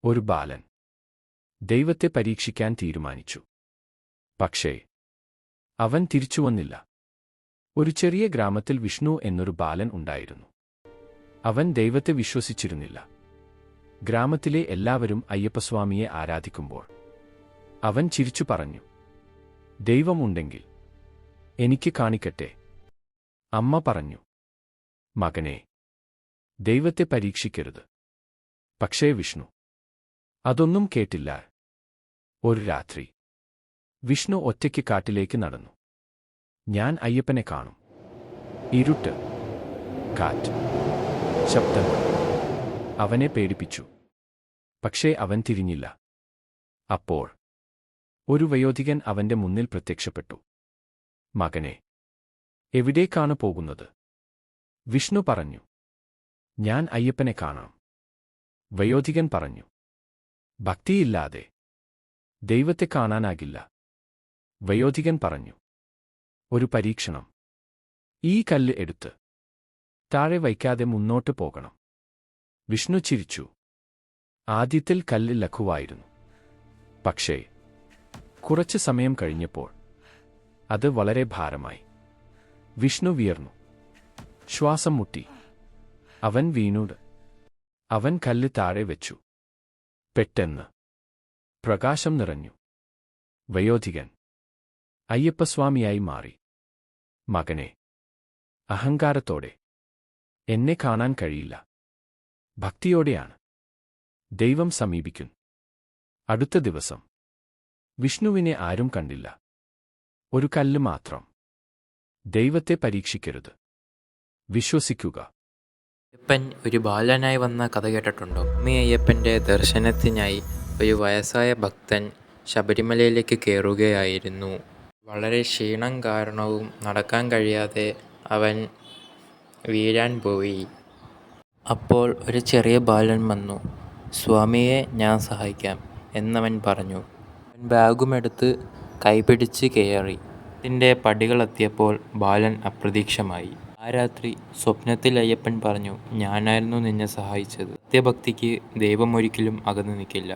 ഒരു ബാലൻ ദൈവത്തെ പരീക്ഷിക്കാൻ തീരുമാനിച്ചു. പക്ഷേ അവൻ തിരിച്ചുവന്നില്ല. ഒരു ചെറിയ ഗ്രാമത്തിൽ വിഷ്ണു എന്നൊരു ബാലൻ ഉണ്ടായിരുന്നു. അവൻ ദൈവത്തെ വിശ്വസിച്ചിരുന്നില്ല. ഗ്രാമത്തിലെ എല്ലാവരും അയ്യപ്പസ്വാമിയെ ആരാധിക്കുമ്പോൾ അവൻ ചിരിച്ചു പറഞ്ഞു, ദൈവമുണ്ടെങ്കിൽ എനിക്ക് കാണിക്കട്ടെ. അമ്മ പറഞ്ഞു, മകനേ, ദൈവത്തെ പരീക്ഷിക്കരുത്. പക്ഷേ വിഷ്ണു അതൊന്നും കേട്ടില്ല. ഒരു രാത്രി വിഷ്ണു ഒറ്റയ്ക്ക് കാട്ടിലേക്ക് നടന്നു. ഞാൻ അയ്യപ്പനെ കാണും. ഇരുട്ട്, കാറ്റ്, ശബ്ദങ്ങൾ അവനെ പേടിപ്പിച്ചു. പക്ഷേ അവൻ തിരിഞ്ഞില്ല. അപ്പോൾ ഒരു വയോധികൻ അവന്റെ മുന്നിൽ പ്രത്യക്ഷപ്പെട്ടു. മകനെ, എവിടേക്കാണ് പോകുന്നത്? വിഷ്ണു പറഞ്ഞു, ഞാൻ അയ്യപ്പനെ കാണാം. വയോധികൻ പറഞ്ഞു, ഭക്തിയില്ലാതെ ദൈവത്തെ കാണാനാകില്ല. വയോധികൻ പറഞ്ഞു, ഒരു പരീക്ഷണം. ഈ കല്ല് എടുത്ത് താഴെ വയ്ക്കാതെ മുന്നോട്ട് പോകണം. വിഷ്ണു ചിരിച്ചു. ആദ്യത്തിൽ കല്ല് ലഘുവായിരുന്നു. പക്ഷേ കുറച്ച് സമയം കഴിഞ്ഞപ്പോൾ അത് വളരെ ഭാരമായി. വിഷ്ണു വിയർന്നു. ശ്വാസം മുട്ടി. അവൻ വീണുട്. അവൻ കല്ല് താഴെ വെച്ചു. പെട്ടെന്ന് പ്രകാശം നിറഞ്ഞു. വയോധികൻ അയ്യപ്പസ്വാമിയായി മാറി. മകനെ, അഹങ്കാരത്തോടെ എന്നെ കാണാൻ കഴിയില്ല. ഭക്തിയോടെയാണ് ദൈവം സമീപിക്കും. അടുത്ത ദിവസം വിഷ്ണുവിനെ ആരും കണ്ടില്ല. ഒരു കല്ല് മാത്രം. ദൈവത്തെ പരീക്ഷിക്കരുത്, വിശ്വസിക്കുക. അയ്യപ്പൻ ഒരു ബാലനായി വന്ന കഥ കേട്ടിട്ടുണ്ടോ? അയ്യപ്പൻ്റെ ദർശനത്തിനായി ഒരു വയസ്സായ ഭക്തൻ ശബരിമലയിലേക്ക് കയറുകയായിരുന്നു. വളരെ ക്ഷീണം കാരണവും നടക്കാൻ കഴിയാതെ അവൻ വീഴാൻ പോയി. അപ്പോൾ ഒരു ചെറിയ ബാലൻ വന്നു. സ്വാമിയെ ഞാൻ സഹായിക്കാം എന്നവൻ പറഞ്ഞു. അവൻ ബാഗുമെടുത്ത് കൈപിടിച്ച് കയറി. ഇതിൻ്റെ പടികളെത്തിയപ്പോൾ ബാലൻ അപ്രത്യക്ഷമായി. ആ രാത്രി സ്വപ്നത്തിൽ അയ്യപ്പൻ പറഞ്ഞു, ഞാനായിരുന്നു നിന്നെ സഹായിച്ചത്. സത്യഭക്തിക്ക് ദൈവം ഒരിക്കലും അകന്നു നിൽക്കില്ല.